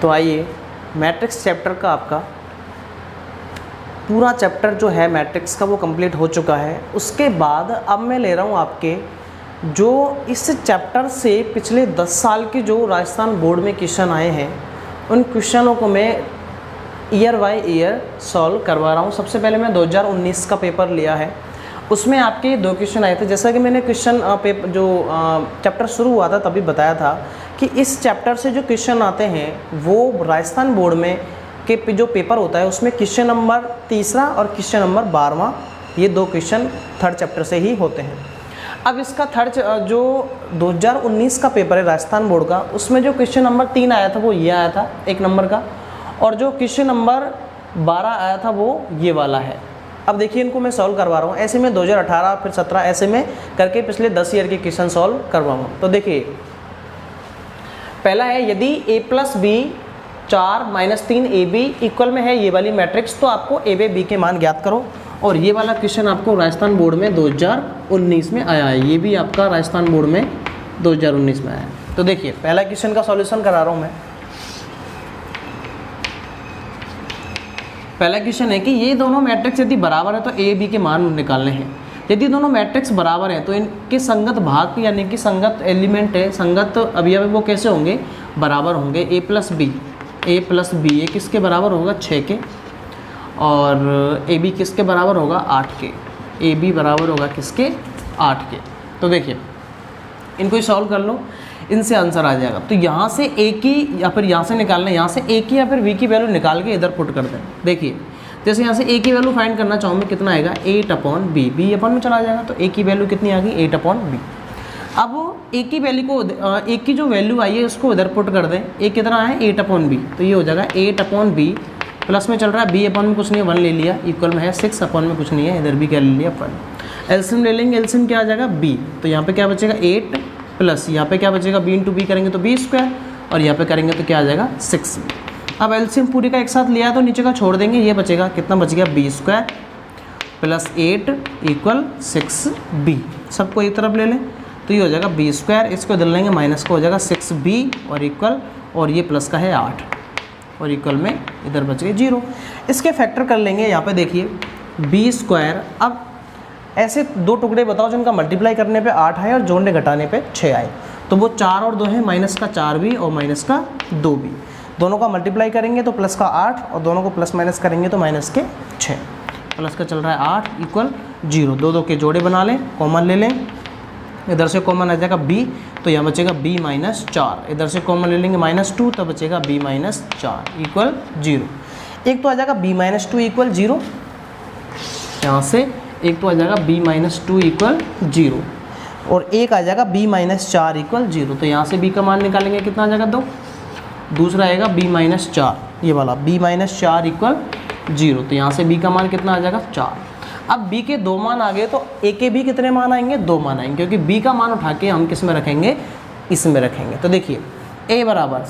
तो आइए, matrix chapter का आपका पूरा चैप्टर जो है मैट्रिक्स का वो कंप्लीट हो चुका है। उसके बाद अब मैं ले रहा हूँ आपके जो इस चैप्टर से पिछले 10 साल के जो राजस्थान बोर्ड में क्वेश्चन आए हैं, उन क्वेश्चनों को मैं ईयर बाय ईयर सॉल्व करवा रहा हूँ। सबसे पहले मैं 2019 का पेपर लिया है, उसमें आपके 2 क्वेश्चन आए थे। जैसा कि मैंने क्वेश्चन पेपर जो चैप्टर शुरू हुआ था तभी बताया था कि इस चैप्टर से जो क्वेश्चन आते हैं वो राजस्थान बोर्ड में के जो पेपर होता है उसमें क्वेश्चन नंबर 3 और क्वेश्चन नंबर 12 ये 2 क्वेश्चन थर्ड चैप्टर से ही होते हैं। अब इसका थर्ड जो 2019 का पेपर है राजस्थान बोर्ड का, उसमें जो क्वेश्चन नंबर 3 आया था वो ये आया था 1 नंबर का, और जो क्वेश्चन नंबर 12 आया था वो ये वाला है। अब देखिए इनको मैं सॉल्व करवा रहा हूँ, ऐसे में 2018 फिर 17 ऐसे में करके पिछले 10 ईयर के क्वेश्चन सॉल्व करवाऊँ। तो देखिए पहला है, यदि a + b 4 - 3 ab इक्वल में है ये वाली मैट्रिक्स, तो आपको a b के मान ज्ञात करो। और ये वाला क्वेश्चन आपको राजस्थान बोर्ड में 2019 में आया है, ये भी आपका राजस्थान बोर्ड में 2019 में आया है। तो देखिए पहला क्वेश्चन का सॉल्यूशन करा रहा हूँ मैं। पहला क्वेश्चन है कि ये दोनों मैट्रिक्स यदि बराबर है तो a b के मान निकालने हैं। यदि दोनों मैट्रिक्स बराबर हैं तो इनके संगत भाग यानी कि संगत एलिमेंट है, संगत अवयव वो कैसे होंगे, बराबर होंगे। a + b ये किसके बराबर होगा, 6 के, और a b किसके बराबर होगा, 8 के। a b बराबर होगा किसके, 8 के। तो देखिए इनको ही सॉल्व कर लो, इनसे आंसर आ जाएगा। तो यहाँ से a की या फिर यहाँ से निकालना है, यहाँ से a की या फिर v की वैल्यू निकाल के इधर पुट कर दें। देखिए जैसे यहाँ से a की वैल्यू फाइंड करना चाहूँ मैं, कितना आएगा, 8/b, b अपन में चला जाएगा, तो a की वैल्यू कितनी आ गई, 8/b। अब a की वैल्यू को a की जो वैल्यू आई है उसको इधर पुट कर दें। a कितना है, 8/b, तो ये हो जाएगा 8/b, प्लस में चल रहा है b अपन में कुछ नहीं है 1 ले लिया, इक्वल में है 6 अपन में कुछ नहीं है, इधर भी क्या ले लिया 1। एलसीएम ले लेंगे, एलसीएम क्या आ जाएगा b, तो यहाँ पे क्या बचेगा 8 प्लस यहाँ पे क्या बचेगा b × b करेंगे तो b², और यहाँ पे करेंगे तो क्या आ जाएगा 6। अब एलसीएम पूरी का एक साथ लिया तो नीचे का छोड़ देंगे, ये बचेगा कितना बच गया, b² + 8 = 6b। सबको एक तरफ ले लें तो ये हो जाएगा b², इसको इधर लेंगे माइनस को हो जाएगा 6b और इक्वल, और ये प्लस का है 8 और इक्वल में इधर बच गए 0। इसके फैक्टर कर लेंगे, यहाँ पे देखिए b²। अब ऐसे 2 टुकड़े बताओ जिनका मल्टीप्लाई करने पे 8 आए और जोड़ने घटाने पे 6 आए, तो वो 4 और 2 है, माइनस का 4b और माइनस का 2b। दोनों का मल्टीप्लाई करेंगे तो प्लस का 8 और दोनों को प्लस माइनस करेंगे तो माइनस के 6। प्लस का चल रहा है 8 इक्वल 0। 2 के जोड़े बना लें, कॉमन ले लें, इधर से कॉमन आ जाएगा b, तो यहाँ बचेगा b - 4। इधर से कॉमन ले लेंगे -2, तो बचेगा b - 4 इक्वल 0। एक तो आ जाएगा b - 2 इक्वल 0, यहाँ से एक तो आ जाएगा b - 2 इक्वल 0, और एक आ जाएगा b - 4 इक्वल 0। तो यहाँ से b का मान निकालेंगे, कितना आ जाएगा 2। दूसरा आएगा b - 4, ये वाला b - 4 इक्वल 0, तो यहाँ से b का मान कितना आ जाएगा 4। अब b के 2 मान आ गए तो a के भी कितने मान आएंगे, 2 मान आएंगे, क्योंकि b का मान उठा के हम किस में रखेंगे, इसमें रखेंगे। तो देखिए a बराबर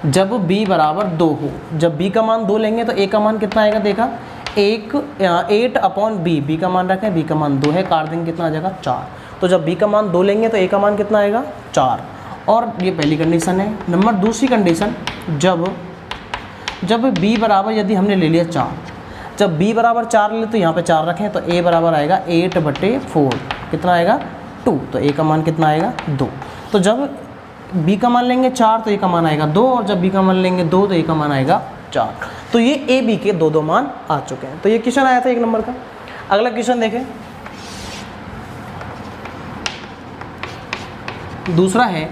जब b बराबर 2 हो, जब b का मान 2 लेंगे तो a का मान कितना आएगा, देखा 8/b, b का मान रखें, b का मान 2 है, काट देंगे कितना आ जाएगा 4। तो जब b का मान 2 लेंगे तो a का मान कितना आएगा 4, और ये पहली कंडीशन है। नंबर दूसरी कंडीशन, जब b बराबर यदि हमने ले लिया 4, जब b बराबर 4 ले तो यहाँ पे 4 रखें, तो a बराबर आएगा 8/4, कितना आएगा 2, तो a का मान कितना आएगा 2। तो जब b का मान लेंगे 4 तो a का मान आएगा 2, और जब b का मान लेंगे 2 तो a का मान आएगा 4। तो ये a b के 2 मान आ चुके हैं। तो ये क्वेश्चन आया था 1 नंबर का। अगला क्वेश्चन देखें, दूसरा है,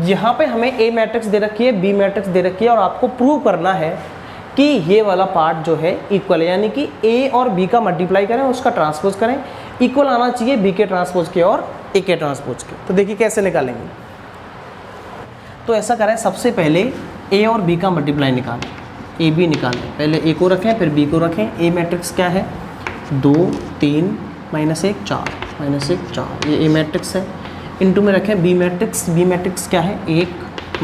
यहाँ पे हमें a मैट्रिक्स दे रखी है, b मैट्रिक्स दे रखी है, और आपको प्रूव करना है कि ये वाला पार्ट जो है इक्वल है, यानी कि a और b का मल्टीप्लाई करें, उसका ट्रांसपोज करें, इक्वल आना चाहिए b के ट्रांसपोज के और a के ट्रांसपोज के। तो देखिए कैसे निकालेंगे। तो ऐसा करें, सबसे पहले a और b का मल्टीप्लाई निकालें, a b निकालें। पहले a को रखें फिर b को रखें। a मैट्रिक्स क्या है, 2 3 -1 4 -1 4, ये a मैट्रिक्स है। इनटू में रखें b मैट्रिक्स। b मैट्रिक्स क्या है, 1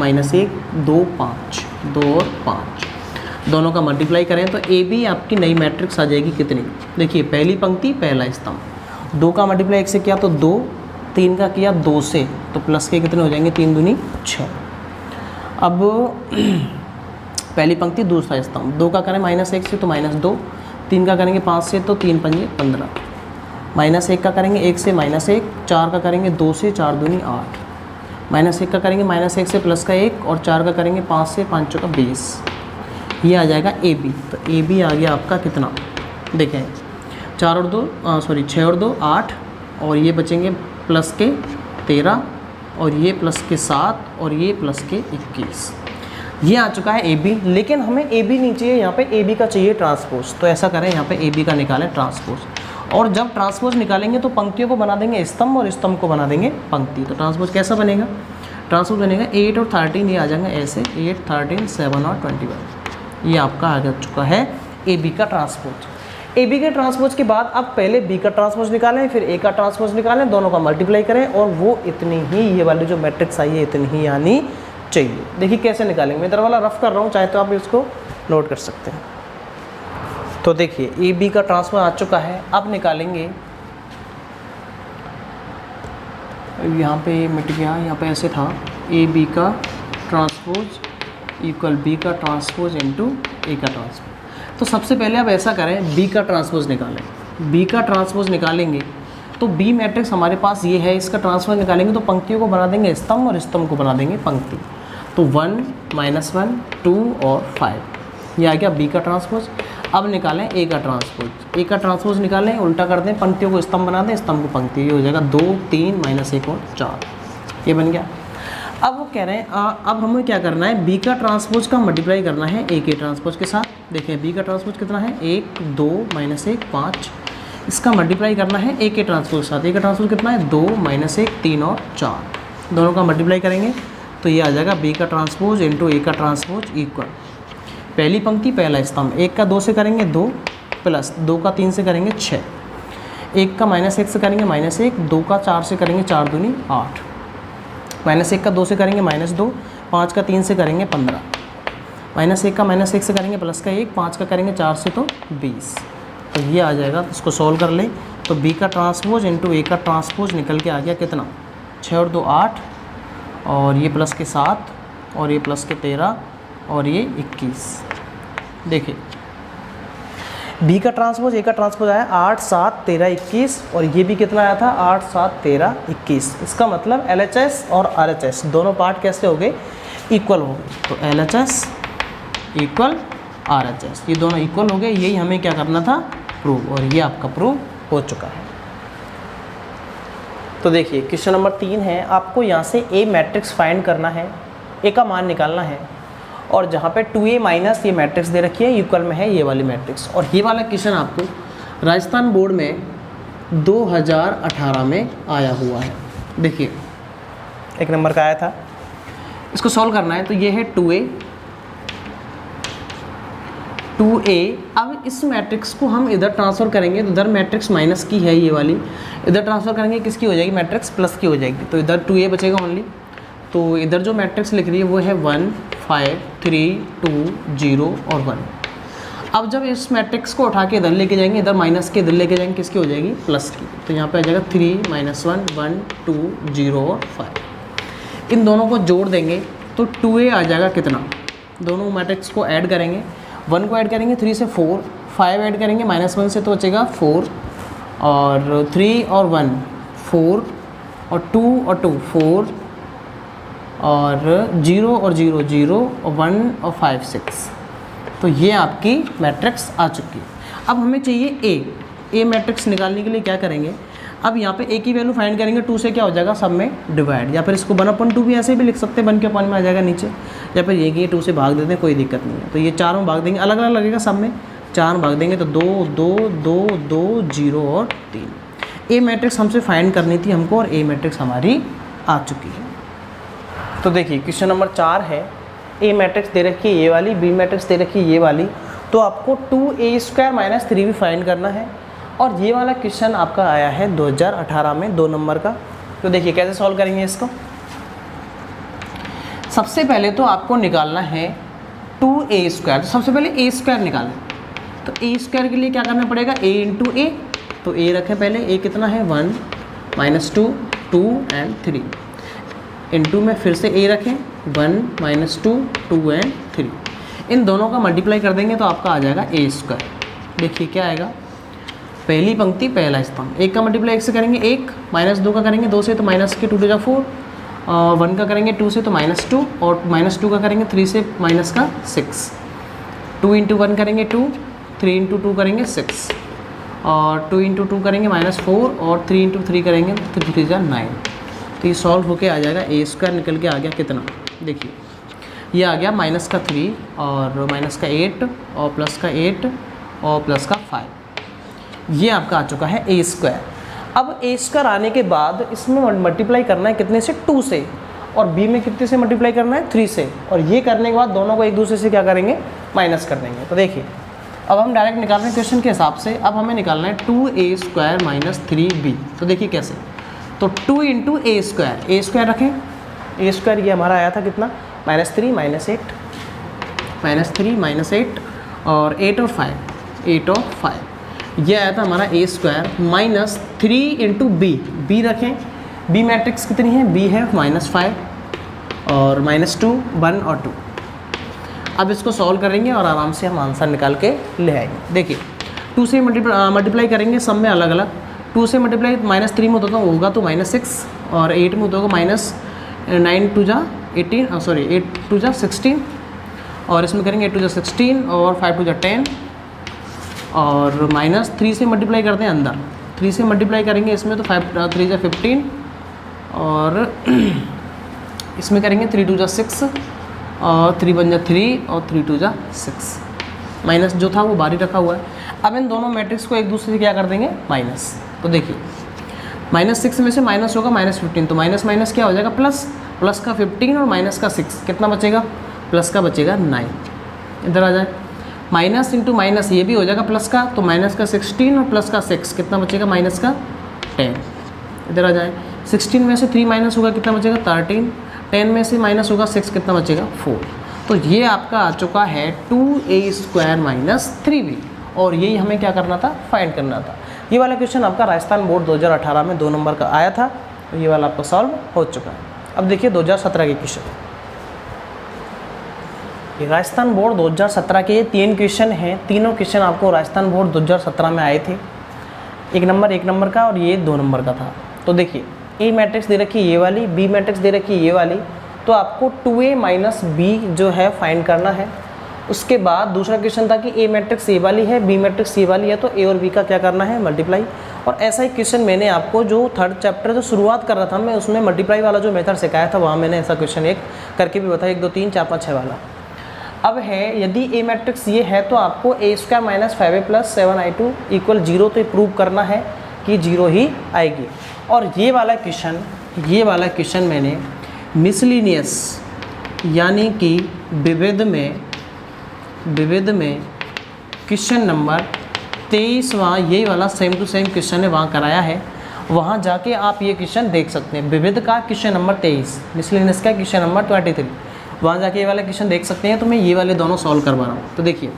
-1 2 5, 2 और 5, दोनों का मल्टीप्लाई करें तो ए बी आपकी नई मैट्रिक्स आ जाएगी कितनी। देखिए पहली पंक्ति पहला स्तंभ, 2 का मल्टीप्लाई 1 से किया तो 2, 3 का किया 2 से, तो प्लस के कितने हो जाएंगे, 3 दूनी 6। अब पहली पंक्ति दूसरा स्तंभ, 2 का करें -1 से तो -2, 3 का करेंगे 5 से तो 3 पंजे 15, -1 का करेंगे 1 से -1, 4 का करेंगे 2 से 4 दूनी 8, -1 का करेंगे -1 से प्लस का 1 और 4 का करेंगे 5 से 5 चौका 20। ये आ जाएगा ए बी। तो ए बी आ गया आपका कितना, देखें 4 और 2 6 और 2 8, और ये बचेंगे प्लस के 13 और ये प्लस के 7 और ये प्लस के 21। ये आ चुका है ए बी। लेकिन हमें ए बी नहीं चाहिए, यहाँ पे ए बी का चाहिए ट्रांसपोज। तो ऐसा करें, यहाँ पे ए बी का निकालें ट्रांसपोज, और जब ट्रांसपोज निकालेंगे तो पंक्तियों को बना देंगे स्तंभ और स्तंभ को बना देंगे पंक्ति। तो ट्रांसपोज कैसा बनेगा, ट्रांसपोज बनेगा 8 और 13, ये आ जाएंगे ऐसे 8 13 7 और 21। ये आपका आ चुका है ए बी का ट्रांसपोज। ए बी के ट्रांसपोज के बाद अब पहले बी का ट्रांसपोज निकालें, फिर ए का ट्रांसपोज निकालें, दोनों का मल्टीप्लाई करें, और वो इतनी ही, ये वाली जो मैट्रिक्स आई है इतनी ही आनी चाहिए। देखिए कैसे निकालेंगे, मैं इधर वाला रफ कर रहा हूँ, चाहे तो आप इसको नोट कर सकते हैं। तो देखिए ए बी का ट्रांसपोज आ चुका है। अब निकालेंगे, यहाँ पे मिट गया, यहाँ पे ऐसे था, ए बी का ट्रांसपोज इक्वल बी का ट्रांसपोज इंटू ए का ट्रांसपोज। तो सबसे पहले आप ऐसा करें, बी का ट्रांसपोज निकालें। बी का ट्रांसपोज निकालेंगे तो बी मैट्रिक्स हमारे पास ये है, इसका ट्रांसपोज निकालेंगे तो पंक्तियों को बना देंगे स्तंभ और स्तंभ को बना देंगे पंक्ति। तो 1 -1 2 और 5, ये आ गया बी का ट्रांसपोज। अब निकालें ए का ट्रांसपोज। ए का ट्रांसपोज निकालें, उल्टा कर दें, पंक्तियों को स्तंभ बना दें, स्तंभ को पंक्ति। ये हो जाएगा 2 3 -1 और 4, ये बन गया। अब वो कह रहे हैं अब हमें क्या करना है, बी का ट्रांसपोज का मल्टीप्लाई करना है ए के ट्रांसपोज के साथ। देखिए बी का ट्रांसपोज कितना है, 1 2 -1 5, इसका मल्टीप्लाई करना है ए के ट्रांसपोज के साथ। ए का ट्रांसपोज कितना है, 2 -1 3 और 4, दोनों का मल्टीप्लाई करेंगे तो ये आ जाएगा बी का ट्रांसपोज इंटू ए का ट्रांसपोज इक्वल पहली पंक्ति पहला स्तंभ, 1 का 2 से करेंगे 2 प्लस 2 का 3 से करेंगे 6, 1 का -1 से करेंगे -1, 2 का 4 से करेंगे 4 दूनी 8, -1 का 2 से करेंगे -2, 5 का 3 से करेंगे 15, -1 का -1 से करेंगे प्लस का 1, 5 का करेंगे 4 से तो 20। तो ये आ जाएगा, इसको सॉल्व कर लें तो बी का ट्रांसपोज इंटू ए का ट्रांसपोज निकल के आ गया कितना, 6 और 2 8, और ये प्लस के 7 और ये प्लस के 13 और ये 21। देखिए बी का ट्रांसपोज ए का ट्रांसपोज आया 8 7 13 21, और ये भी कितना आया था, 8 7 13 21। इसका मतलब LHS और RHS दोनों पार्ट कैसे हो गए, इक्वल हो गए। तो LHS इक्वल RHS, ये दोनों इक्वल हो गए। यही हमें क्या करना था, प्रूव, और ये आपका प्रूव हो चुका है। तो देखिए क्वेश्चन नंबर 3 है, आपको यहाँ से ए मैट्रिक्स फाइंड करना है, ए का मान निकालना है, और जहाँ पे 2a माइनस ये मैट्रिक्स दे रखी है, इक्वल में है ये वाली मैट्रिक्स। और ये वाला क्वेश्चन आपको राजस्थान बोर्ड में 2018 में आया हुआ है। देखिए 1 नंबर का आया था, इसको सॉल्व करना है। तो ये है 2a। अब इस मैट्रिक्स को हम इधर ट्रांसफ़र करेंगे, तो इधर मैट्रिक्स माइनस की है ये वाली, इधर ट्रांसफ़र करेंगे किसकी हो जाएगी, मैट्रिक्स प्लस की हो जाएगी। तो इधर 2a बचेगा ओनली। तो इधर जो मैट्रिक्स लिख रही है वो है 1 5 3 2 0 और 1। अब जब इस मैट्रिक्स को उठा के इधर लेके जाएंगे, इधर माइनस के इधर लेके जाएंगे, किसकी हो जाएगी, प्लस की। तो यहाँ पे आ जाएगा 3 -1 1 2 0 और 5। इन दोनों को जोड़ देंगे तो 2a आ जाएगा कितना, दोनों मैट्रिक्स को ऐड करेंगे, 1 को ऐड करेंगे 3 से 4, 5 ऐड करेंगे -1 से तो बचेगा 4, और 3 और 1 4, और 2 और 2 4, और 0 और 0 0, और 1 और 5 6। तो ये आपकी मैट्रिक्स आ चुकी है। अब हमें चाहिए ए मैट्रिक्स निकालने के लिए क्या करेंगे, अब यहाँ पे ए की वैल्यू फाइंड करेंगे, 2 से क्या हो जाएगा, सब में डिवाइड, या फिर इसको 1/2 भी ऐसे भी लिख सकते हैं, 1/1 में आ जाएगा नीचे, या फिर ये कि 2 से भाग देते हैं, कोई दिक्कत नहीं है। तो ये 4 में भाग देंगे, अलग अलग लगेगा, सब में 4 में भाग देंगे तो 2 2 2 2 0 और 3। ए मैट्रिक्स हमसे फाइंड करनी थी हमको, और ए मैट्रिक्स हमारी आ चुकी है। तो देखिए क्वेश्चन नंबर 4 है, ए मैट्रिक्स दे रखी है ये वाली, बी मैट्रिक्स दे रखी है ये वाली, तो आपको 2a² - 3b फाइंड करना है। और ये वाला क्वेश्चन आपका आया है 2018 में 2 नंबर का। तो देखिए कैसे सॉल्व करेंगे इसको। सबसे पहले तो आपको निकालना है 2a², तो सबसे पहले a² निकालें। तो a² के लिए क्या करना पड़ेगा, a × a। तो a रखें पहले, a कितना है 1 -2 2 और 3। इनटू में फिर से ए रखें, 1 माइनस 2, 2 एंड 3, इन दोनों का मल्टीप्लाई कर देंगे तो आपका आ जाएगा ए स्क्वायर। देखिए क्या आएगा, पहली पंक्ति पहला स्तंभ, 1 का मल्टीप्लाई 1 से करेंगे 1, माइनस 2 का करेंगे 2 से तो माइनस के 2 टू 4, 1 का करेंगे 2 से तो -2, और -2 का करेंगे 3 से माइनस का 6, 2 इंटू 1 करेंगे 2, 3 इंटू 2 करेंगे 6, और 2 इंटू 2 करेंगे -4, और 3 इंटू 3 करेंगे 3 3 9। तो ये सॉल्व होके आ जाएगा, ए स्क्वायर निकल के आ गया कितना, देखिए ये आ गया माइनस का 3 और माइनस का 8 और प्लस का 8 और प्लस का 5, ये आपका आ चुका है ए स्क्वायर। अब ए स्क्वायर आने के बाद इसमें मल्टीप्लाई करना है कितने से, 2 से, और बी में कितने से मल्टीप्लाई करना है, 3 से, और ये करने के बाद दोनों को एक दूसरे से क्या करेंगे, माइनस कर देंगे। तो देखिए अब हम डायरेक्ट निकाल रहे हैं क्वेश्चन के हिसाब से, अब हमें निकालना है 2a स्क्वायर माइनस 3b। तो देखिए कैसे, तो 2 इंटू ए स्क्वायर रखें, ए स्क्वायर ये हमारा आया था कितना, -3 -8, -3 -8 और 8 और 5, 8 और 5, ये आया था हमारा ए स्क्वायर माइनस 3 इंटू बी रखें, बी मैट्रिक्स कितनी है, बी है -5 और -2, 1 और 2। अब इसको सॉल्व करेंगे और आराम से हम आंसर निकाल के ले आएंगे। देखिए 2 से मल्टीप्लाई करेंगे सब में अलग अलग, 2 से मल्टीप्लाई -3 में होगा तो -6, और 8 में होगा -9 टू जा 18, सॉरी 8 टू जा 16, और इसमें करेंगे 8 टू जा 16 और 5 टू जा 10, और -3 से मल्टीप्लाई करते हैं अंदर, 3 से मल्टीप्लाई करेंगे इसमें तो 5 3 जा 15, और इसमें करेंगे 3 टू जा 6 और 3 1 जा 3 और 3 2 जा 6, माइनस जो था वो बाहर रखा हुआ है। अब इन दोनों मैट्रिक्स को एक दूसरे से क्या कर देंगे, माइनस। तो देखिए -6 में से माइनस होगा -15, तो माइनस माइनस क्या हो जाएगा प्लस, प्लस का 15 और माइनस का 6 कितना बचेगा, प्लस का बचेगा 9। इधर आ जाए, माइनस इंटू माइनस ये भी हो जाएगा प्लस का, तो माइनस का 16 और प्लस का 6 कितना बचेगा, माइनस का 10। इधर आ जाए, 16 में से 3 माइनस होगा कितना बचेगा 13, 10 में से माइनस होगा 6 कितना बचेगा 4। तो ये आपका आ चुका है 2a स्क्वायर माइनस 3b, और यही हमें क्या करना था, फाइंड करना था। ये वाला क्वेश्चन आपका राजस्थान बोर्ड 2018 में 2 नंबर का आया था, तो ये वाला आपका सॉल्व हो चुका है। अब देखिए 2017 के क्वेश्चन, ये राजस्थान बोर्ड 2017 के 3 क्वेश्चन हैं, तीनों क्वेश्चन आपको राजस्थान बोर्ड 2017 में आए थे, 1 नंबर का और ये 2 नंबर का था। तो देखिए ए मैट्रिक्स दे रखी है ये वाली, बी मैट्रिक्स दे रखी है ये वाली, तो आपको 2a माइनस बी जो है फाइंड करना है। उसके बाद दूसरा क्वेश्चन था कि ए मैट्रिक्स ये वाली है, बी मैट्रिक्स ये वाली है, तो ए और बी का क्या करना है, मल्टीप्लाई। और ऐसा ही क्वेश्चन मैंने आपको जो 3rd चैप्टर जो शुरुआत कर रहा था मैं, उसमें मल्टीप्लाई वाला जो मेथड सिखाया था, वहाँ मैंने ऐसा क्वेश्चन एक करके भी बताया, 1 2 3 4 5 6 वाला। अब है यदि ए मैट्रिक्स ये है तो आपको a square minus 5a plus 7i2 equal 0, तो प्रूव करना है कि 0 ही आएगी। और ये वाला क्वेश्चन मैंने मिसलिनियस यानी कि विविध में क्वेश्चन नंबर 23वां, यही वाला सेम टू सेम क्वेश्चन है, वहाँ कराया है, वहाँ जाके आप ये क्वेश्चन देख सकते हैं। विविध का क्वेश्चन नंबर 23, मिसलिनियस का क्वेश्चन नंबर 23, वहाँ जाके ये वाला क्वेश्चन देख सकते हैं। तो मैं ये वाले दोनों सॉल्व करवा रहा हूँ। तो देखिए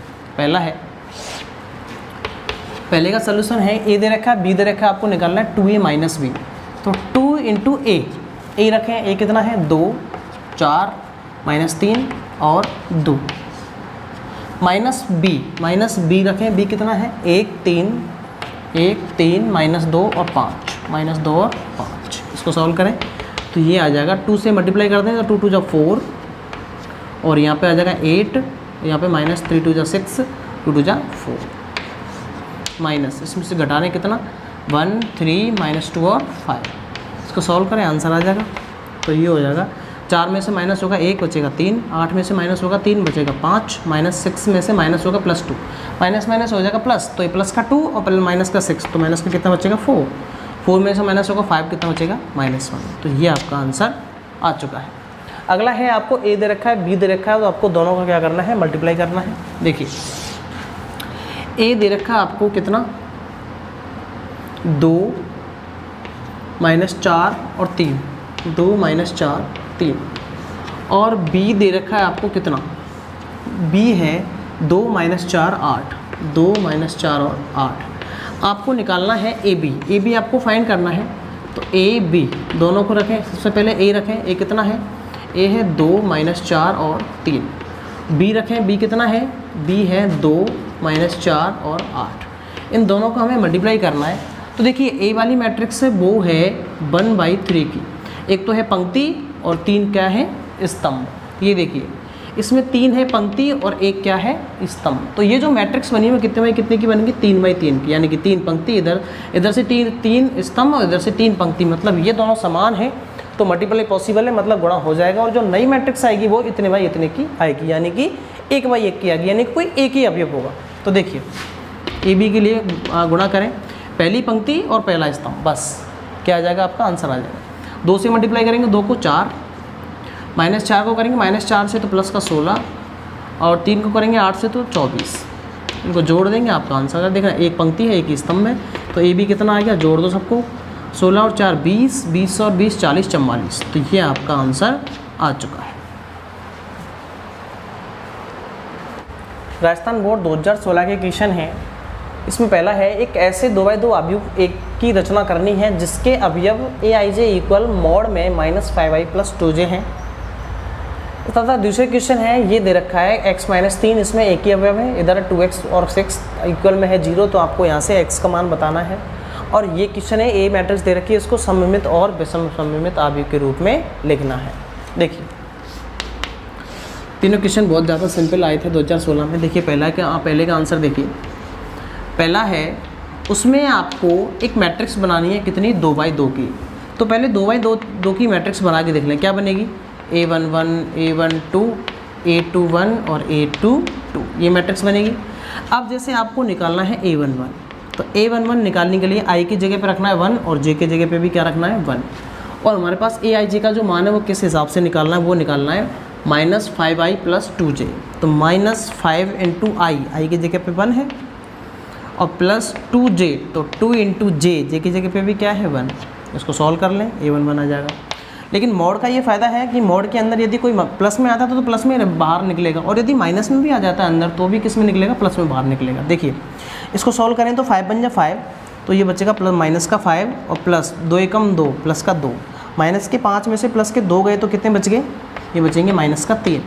पहले का सोल्यूशन है, ए दे रखा है, बी दे रखा है, आपको निकालना है 2a माइनस बी। तो 2 इंटू ए रखें, ए कितना है 2, 4 -3 और 2, माइनस बी रखें, बी कितना है 1 3 -2 और 5, इसको सॉल्व करें तो ये आ जाएगा 2 से मल्टीप्लाई कर दें तो 2 2 जा 4, और यहाँ पे आ जाएगा 8, यहाँ पे -3 2 जा 6, 2 2 जा 4, माइनस इसमें से घटाने कितना 1 3 -2 और 5, इसको सॉल्व करें आंसर आ जाएगा। तो ये हो जाएगा 4 में से माइनस होगा 1 बचेगा 3, 8 में से माइनस होगा 3 बचेगा 5, -6 में से माइनस होगा +2, माइनस हो जाएगा प्लस, तो ये प्लस का 2 और माइनस का 6, तो माइनस का कितना बचेगा 4, 4 में से माइनस होगा 5, कितना बचेगा -1। तो ये आपका आंसर आ चुका है। अगला है आपको ए दे रखा है, बी दे रखा है, तो आपको दोनों का क्या करना है, मल्टीप्लाई करना है। देखिए ए दे रखा है आपको कितना 2 -4 और 3, 2 -4 3, और बी दे रखा है आपको कितना, बी है 2 -4 8, 2 -4 और 8। आपको निकालना है ए बी आपको फाइंड करना है। तो ए बी दोनों को रखें। सबसे पहले ए रखें, ए कितना है, ए है 2 - 4 और 3। बी रखें, बी कितना है, बी है 2 - 4 और 8। इन दोनों को हमें मल्टीप्लाई करना है। तो देखिए ए वाली मैट्रिक्स है वो है 1/3 की, एक तो है पंक्ति और 3 क्या है, स्तंभ। ये देखिए इसमें 3 है पंक्ति और एक क्या है, स्तंभ। तो ये जो मैट्रिक्स बनी है कितने बाई कितने की बनेगी, 3/3 की, यानी कि 3 पंक्ति इधर से 3 स्तंभ और इधर से 3 पंक्ति, मतलब ये दोनों समान है तो मल्टीप्लाई पॉसिबल है, मतलब गुणा हो जाएगा। और जो नई मैट्रिक्स आएगी वो इतने बाई इतने की आएगी, यानी कि 1/1 की आएगी, यानी कि कोई एक ही अवयव होगा। तो देखिए ए बी के लिए गुणा करें, पहली पंक्ति और पहला स्तंभ, बस क्या आ जाएगा, आपका आंसर आ जाएगा। 2 से मल्टीप्लाई करेंगे, 2 को 4, -4 को करेंगे -4 से तो प्लस का 16, और 3 को करेंगे 8 से तो 24। इनको जोड़ देंगे, आपका आंसर आ देखना, एक पंक्ति है एक स्तंभ है। तो ए बी कितना आ गया, जोड़ दो सबको, 16 और 4 20, 20 और 20 40 44। तो ये आपका आंसर आ चुका है। राजस्थान बोर्ड 2016 के क्वेश्चन है। इसमें पहला है, एक ऐसे 2/2 अवयव एक की रचना करनी है जिसके अवयव aij इक्वल मॉड में -5i + 2j हैं। तथा दूसरे क्वेश्चन है, ये दे रखा है x - 3, इसमें एक ही अवयव है, इधर 2x और 6 इक्वल में है 0, तो आपको यहाँ से x का मान बताना है। और ये क्वेश्चन है, ए मैट्रिक्स दे रखी है, इसको सममित और विषम सममित अवयव के रूप में लिखना है। देखिए तीनों क्वेश्चन बहुत ज़्यादा सिंपल आए थे 2016 में। देखिए पहले का आंसर देखिए, पहला है उसमें आपको एक मैट्रिक्स बनानी है कितनी, 2/2 की। तो पहले 2/2 की मैट्रिक्स बना के देख लें, क्या बनेगी, A11 A12 A21 और A22, ये मैट्रिक्स बनेगी। अब जैसे आपको निकालना है A11, तो A11 निकालने के लिए i की जगह पे रखना है 1 और j की जगह पे भी क्या रखना है 1। और हमारे पास aij का जो मान है वो किस हिसाब से निकालना है, वो निकालना है -5i + 2j। तो -5 × i की जगह पे 1 है, और प्लस 2j, तो 2 × j की जगह पे भी क्या है 1। इसको सॉल्व कर लें, A11 आ जाएगा। लेकिन मॉड का ये फ़ायदा है कि मॉड के अंदर यदि कोई प्लस में आता तो प्लस में बाहर निकलेगा, और यदि माइनस में भी आ जाता है अंदर तो भी किस में निकलेगा, प्लस में बाहर निकलेगा। देखिए इसको सॉल्व करें तो 5 बन जाए 5, तो ये बचेगा प्लस -5 और प्लस 2 एकम 2 प्लस का 2, माइनस के 5 में से प्लस के 2 गए तो कितने बच गए, ये बचेंगे -3।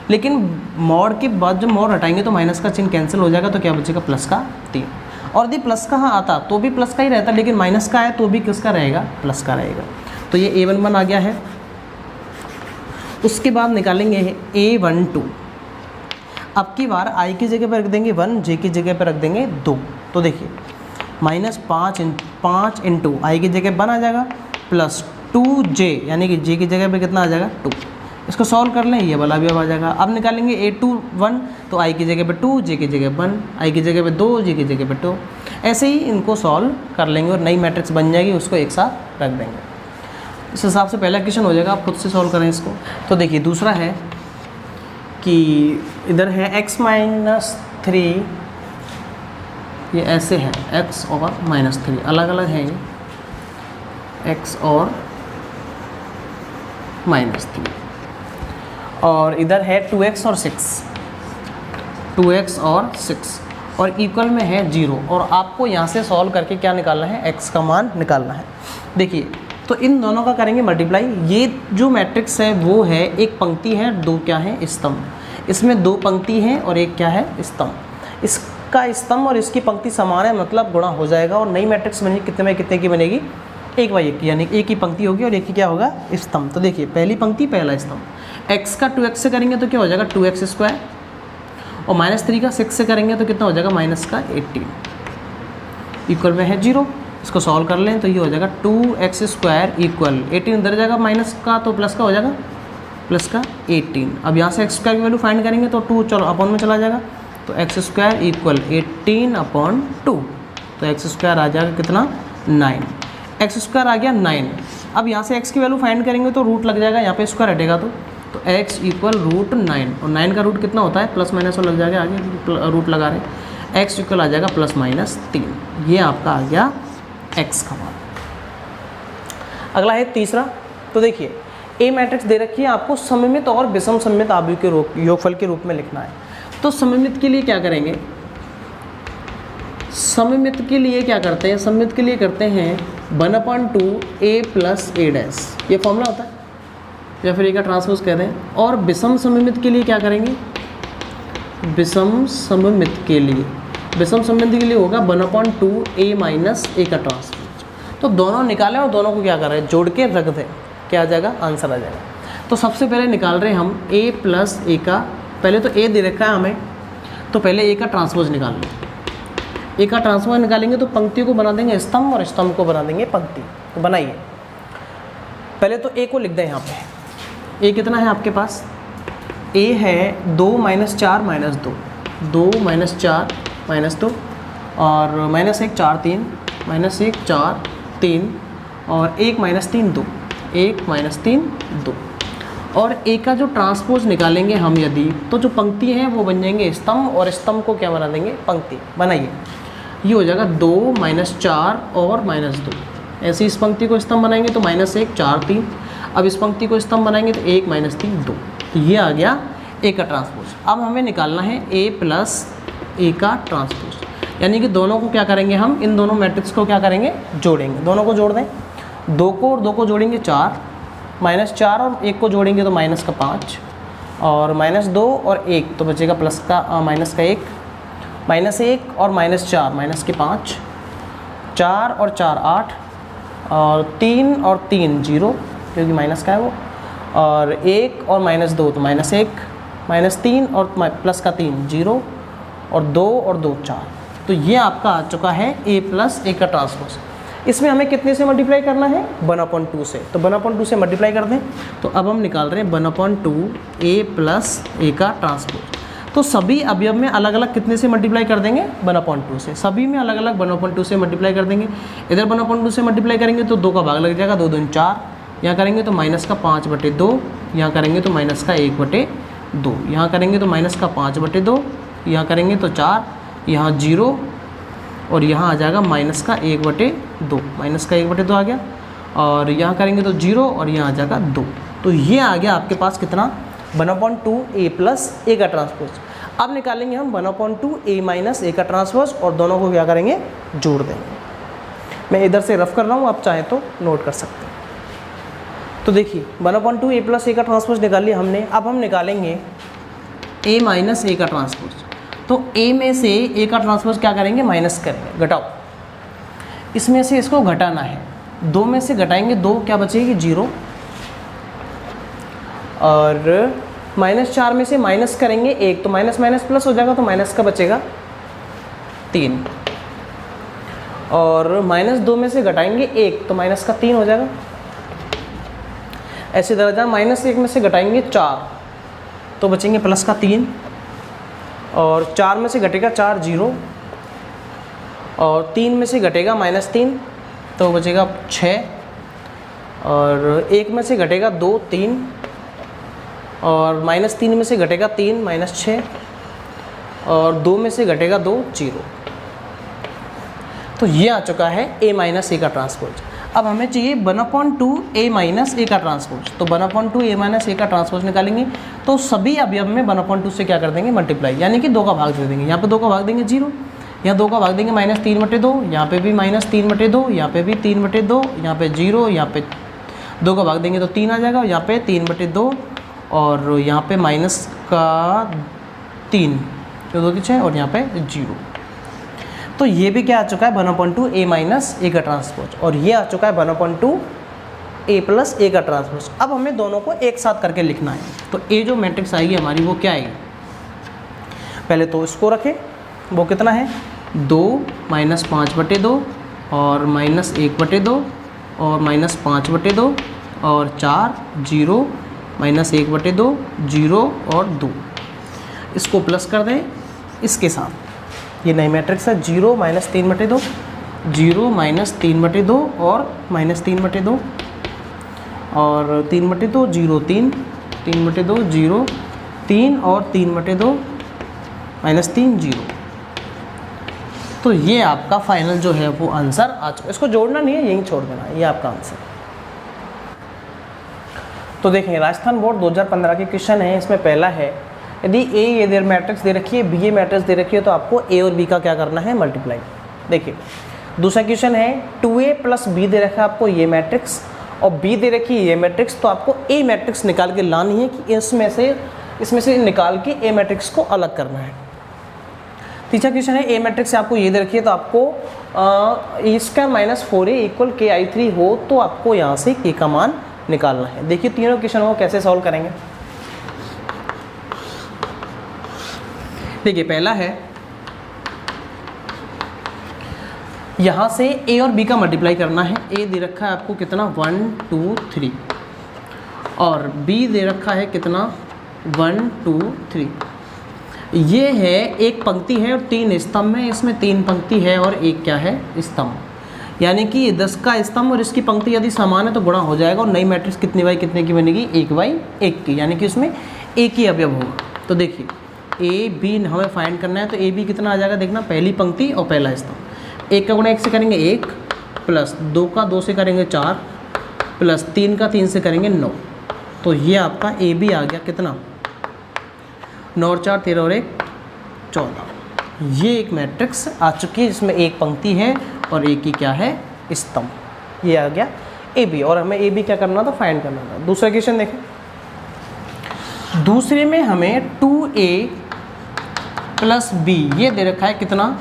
लेकिन मॉड के बाद जब मॉड हटाएंगे तो माइनस का चिन्ह कैंसिल हो जाएगा, तो क्या बचेगा +3। और यदि प्लस का आता तो भी प्लस का ही रहता, लेकिन माइनस का है तो भी किसका रहेगा, प्लस का रहेगा। तो ये A11 आ गया है। उसके बाद निकालेंगे A12। अब की बार i की जगह पर रख देंगे 1, j की जगह पर रख देंगे 2। तो देखिए -5 × i की जगह 1 आ जाएगा, प्लस 2j, यानी कि j की जगह पे कितना आ जाएगा 2। इसको सॉल्व कर लें, ये वाला भी अब आ जाएगा। अब निकालेंगे A21, तो i की जगह पे 2, j की जगह 1, i की जगह पे 2, j की जगह पे 2। ऐसे ही इनको सॉल्व कर लेंगे और नई मैट्रिक्स बन जाएगी, उसको एक साथ रख देंगे। इस हिसाब से पहला क्वेश्चन हो जाएगा, आप खुद से सॉल्व करें इसको। तो देखिए दूसरा है कि इधर है x - 3, ये ऐसे है x और -3 अलग अलग हैं, ये x और -3, और इधर है 2x और 6, 2x और 6, और इक्वल में है 0। और आपको यहाँ से सॉल्व करके क्या निकालना है, x का मान निकालना है। देखिए तो इन दोनों का करेंगे मल्टीप्लाई। ये जो मैट्रिक्स है वो है, एक पंक्ति है, 2 क्या है स्तंभ। इसमें 2 पंक्ति हैं और एक क्या है स्तंभ। इसका स्तंभ और इसकी पंक्ति समान है, मतलब गुणा हो जाएगा। और नई मैट्रिक्स बनेगी कितने बाई कितने की बनेगी, 1/1 की, यानी एक ही पंक्ति होगी और एक ही क्या होगा, स्तंभ। तो देखिए पहली पंक्ति पहला स्तंभ। x का 2x से करेंगे तो क्या हो जाएगा 2x², और -3 का 6 से करेंगे तो कितना हो जाएगा -18, इक्वल में है 0। इसको सॉल्व कर लें तो ये हो जाएगा 2x² इक्वल 18 इधर जाएगा माइनस का, तो प्लस का हो जाएगा +18। अब यहाँ से x² की वैल्यू फाइंड करेंगे तो 2 चलो अपॉन में चला जाएगा, तो x² इक्वल 18/2, तो x² आ जाएगा कितना 9, x² आ गया 9। अब यहाँ से x की वैल्यू फाइंड करेंगे तो रूट लग जाएगा, यहाँ पे स्क्वायर हटेगा तो x इक्वल √9, और 9 का रूट कितना होता है +- लग जाएगा, आगे रूट लगा रहे, x इक्वल आ जाएगा +-3। ये आपका आ गया x का मान। अगला है तीसरा। तो देखिए ए मैट्रिक्स दे रखी है, आपको सममित और विषम सममित अवयव के योगफल के रूप में लिखना है। तो सममित के लिए क्या करेंगे, सममित के लिए क्या करते हैं, सममित के लिए करते हैं 1/2 a प्लस a डैश, ये फॉर्मूला होता है, या फिर ए का ट्रांसपोज कहते हैं। और विषम सममित के लिए क्या करेंगे, विषम सममित के लिए होगा 1/2 a माइनस a का ट्रांसपोज। तो दोनों निकालें और दोनों को क्या कर रहे हैं, जोड़ के रख दें, क्या आ जाएगा, आंसर आ जाएगा। तो सबसे पहले निकाल रहे हैं हम a प्लस a का, पहले तो a दे रखा है हमें, तो पहले a का ट्रांसपोज निकाल लें। a का ट्रांसपोज निकालेंगे तो पंक्तियों को बना देंगे स्तंभ और स्तंभ को बना देंगे पंक्ति। तो बनाइए, पहले तो a को लिख दें यहाँ पे। a कितना है आपके पास, a है 2 - 4 - 2, 2 - 4 - 2 और -1 4 3 -1 4 3 और 1 - 3 2, 1 - 3 2। और a का जो ट्रांसपोज निकालेंगे हम यदि, तो जो पंक्ति हैं वो बन जाएंगे स्तंभ और स्तंभ को क्या बना देंगे, पंक्ति। बनाइए, ये हो जाएगा 2 - 4 और -2। ऐसे इस पंक्ति को स्तंभ बनाएंगे तो -1 4 3। अब इस पंक्ति को स्तंभ बनाएंगे तो 1 - 3 2। तो ये आ गया a का ट्रांसपोज। अब हमें निकालना है a प्लस a का ट्रांसपोज, यानी कि दोनों को क्या करेंगे हम, इन दोनों मैट्रिक्स को क्या करेंगे, जोड़ेंगे। दोनों को जोड़ दें, 2 को और 2 को जोड़ेंगे 4, -4 और 1 को जोड़ेंगे तो माइनस का 5 और -2 और 1 तो बचेगा प्लस का माइनस का 1, -1 और -4 माइनस के 5, 4 और 4 8 और 3 और 3 0 क्योंकि माइनस का है वो, और 1 और -2 तो -1, -3 और प्लस का 3 0 और 2 और 2 4। तो ये आपका आ चुका है a प्लस a का ट्रांसपोज। इसमें हमें कितने से मल्टीप्लाई करना है, 1/2 से। तो 1/2 से मल्टीप्लाई कर दें, तो अब हम निकाल रहे हैं 1/2 a प्लस a का ट्रांसपोज। तो सभी अवयव में अलग अलग कितने से मल्टीप्लाई कर देंगे, 1/2 से। सभी में अलग अलग 1/2 से मल्टीप्लाई कर देंगे। इधर 1/2 से मल्टीप्लाई करेंगे तो 2 का भाग लग जाएगा, 2 दूनी 4, यहाँ करेंगे तो माइनस का 5/2, यहाँ करेंगे तो माइनस का 1/2, यहाँ करेंगे तो माइनस का 5/2, यहाँ करेंगे तो 4, यहाँ 0 और यहाँ आ जाएगा माइनस का 1/2, माइनस का 1/2 आ गया, और यहाँ करेंगे तो 0 और यहाँ आ जाएगा 2। तो ये आ गया आपके पास कितना, 1/2 a प्लस a का ट्रांसपोज। अब निकालेंगे हम 1/2 a माइनस a का ट्रांसपोज और दोनों को क्या करेंगे, जोड़ देंगे। मैं इधर से रफ कर रहा हूँ, आप चाहें तो नोट कर सकते हैं। तो देखिए 1/2 a प्लस a का ट्रांसपोज निकाल लिया हमने। अब हम निकालेंगे a माइनस a का ट्रांसपोज। तो a में से a का ट्रांसपोज क्या करेंगे, माइनस करेंगे, घटाओ। इसमें से इसको घटाना है, 2 में से घटाएंगे 2, क्या बचेगी 0, और -4 में से माइनस करेंगे 1 तो माइनस माइनस प्लस हो जाएगा, तो माइनस का बचेगा 3, और -2 में से घटाएंगे 1 तो माइनस का 3 हो जाएगा। ऐसे दर्जा -1 में से घटाएंगे 4 तो बचेंगे प्लस का 3, और 4 में से घटेगा 4 0, और 3 में से घटेगा -3 तो बचेगा 6, और 1 में से घटेगा 2 3, और -3 में से घटेगा 3 -6, और 2 में से घटेगा 2 0। तो ये आ चुका है a माइनस a का ट्रांसपोज। अब हमें चाहिए 1/2 a माइनस a का ट्रांसपोज। तो 1/2 a माइनस a का ट्रांसपोज निकालेंगे तो सभी अवयव में 1/2 से क्या कर देंगे, मल्टीप्लाई, यानी कि 2 का भाग दे देंगे। यहाँ पे 2 का भाग देंगे 0, यहाँ 2 का भाग देंगे -3/2, यहाँ पे भी -3/2, यहाँ पे भी 3/2, यहाँ पे 0, यहाँ पे 2 का भाग देंगे तो 3 आ जाएगा, यहाँ पे 3/2 और यहाँ पे माइनस का 3 तो 2 की 6 और यहाँ पे 0। तो ये भी क्या आ चुका है, 1/2 a माइनस a का ट्रांसपोज, और ये आ चुका है 1/2 a प्लस a का ट्रांसपोज। अब हमें दोनों को एक साथ करके लिखना है। तो a जो मैट्रिक्स आएगी हमारी वो क्या आएगी, पहले तो इसको रखें, वो कितना है 2 -5/2 और -1/2 और -5/2 और 4 0 -1/2 0 और 2। इसको प्लस कर दें इसके साथ, ये नई मैट्रिक्स है 0 -3/2 0 -3/2 और -3/2 और 3/2 0 3 3/2 0 3 और 3/2 -3 0। तो ये आपका फाइनल जो है वो आंसर आ चुका। इसको जोड़ना नहीं है, यहीं छोड़ देना है, ये आपका आंसर। तो देखें राजस्थान बोर्ड 2015 के क्वेश्चन है। इसमें पहला है, यदि ए ये देर मैट्रिक्स दे रखी है, बी ए मैट्रिक्स दे रखी है, तो आपको ए और बी का क्या करना है, मल्टीप्लाई। देखिए दूसरा क्वेश्चन है 2a प्लस बी दे रखा है आपको ये मैट्रिक्स और बी दे रखी है ये मैट्रिक्स, तो आपको ए मैट्रिक्स निकाल के लानी है कि इसमें से निकाल के ए मैट्रिक्स को अलग करना है। तीसरा क्वेश्चन है ए मैट्रिक्स से आपको ये दे रखी है, तो आपको ए square minus 4a equal KI3 हो तो आपको यहाँ से k का मान निकालना है। देखिए तीनों क्वेश्चन को कैसे सॉल्व करेंगे। देखिए पहला है, यहाँ से a और b का मल्टीप्लाई करना है। a दे रखा है आपको कितना 1 2 3 और b दे रखा है कितना 1 2 3। ये है एक पंक्ति है और 3 स्तंभ है, इसमें 3 पंक्ति है और एक क्या है स्तंभ, यानी कि 10 का स्तंभ और इसकी पंक्ति यदि समान है तो गुणा हो जाएगा और नई मैट्रिक्स कितनी बाई कितने की बनेगी 1 बाई 1 की, यानी कि उसमें एक ही अवयव होगा। तो देखिए ए बी हमें फाइंड करना है, तो ए बी कितना आ जाएगा देखना, पहली पंक्ति और पहला स्तंभ। 1 का गुणा 1 से करेंगे 1 प्लस 2 का 2 से करेंगे 4 प्लस 3 का 3 से करेंगे 9, तो ये आपका ए बी आ गया कितना 9 और 4 13 और 1 14। ये एक मैट्रिक्स आ चुकी है जिसमें एक पंक्ति है और एक ही क्या है स्तंभ, ये आ गया ए बी। और हमें ए बी क्या करना था, फाइंड करना था। दूसरा क्वेश्चन देखें, दूसरे में हमें 2a प्लस बी ये दे रखा है कितना,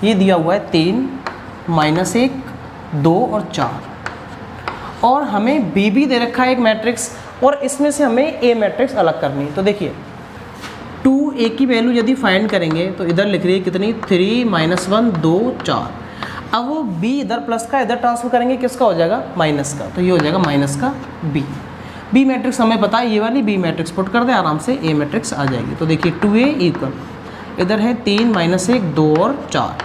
ये दिया हुआ है 3 माइनस 1 2 और 4 और हमें बी भी दे रखा है एक मैट्रिक्स और इसमें से हमें ए मैट्रिक्स अलग करनी है। तो देखिए 2a की वैल्यू यदि फाइंड करेंगे तो इधर लिख रही है कितनी 3 माइनस 1 2 4। अब वो b इधर प्लस का इधर ट्रांसफर करेंगे, किसका हो जाएगा माइनस का, तो ये हो जाएगा माइनस का b मैट्रिक्स हमें पता है, ये वाली b मैट्रिक्स पुट कर दे आराम से a मैट्रिक्स आ जाएगी। तो देखिए 2a इक्वल इधर है 3 माइनस 1 2 और 4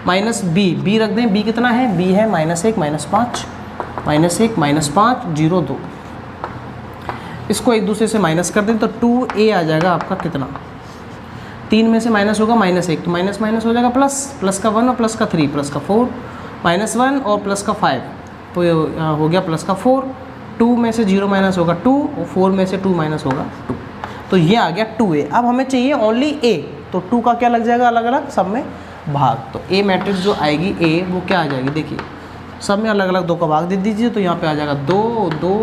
माइनस b रख दें, b कितना है, b है माइनस 1 माइनस 5 माइनस 1 माइनस 5 0 2, इसको एक दूसरे से माइनस कर दें तो 2a आ जाएगा आपका कितना, 3 में से माइनस होगा माइनस 1 तो माइनस माइनस हो जाएगा प्लस का 1 और प्लस का 3 प्लस का 4 माइनस 1 और प्लस का 5 तो ये हो गया प्लस का 4, 2 में से 0 माइनस होगा 2 और 4 में से 2 माइनस होगा 2, तो ये आ गया 2a। अब हमें चाहिए ओनली a, तो 2 का क्या लग जाएगा अलग अलग सब में भाग, तो a मैट्रिक्स जो आएगी a वो क्या आ जाएगी, देखिए सब में अलग अलग 2 का भाग दे दीजिए तो यहाँ पे आ जाएगा 2 2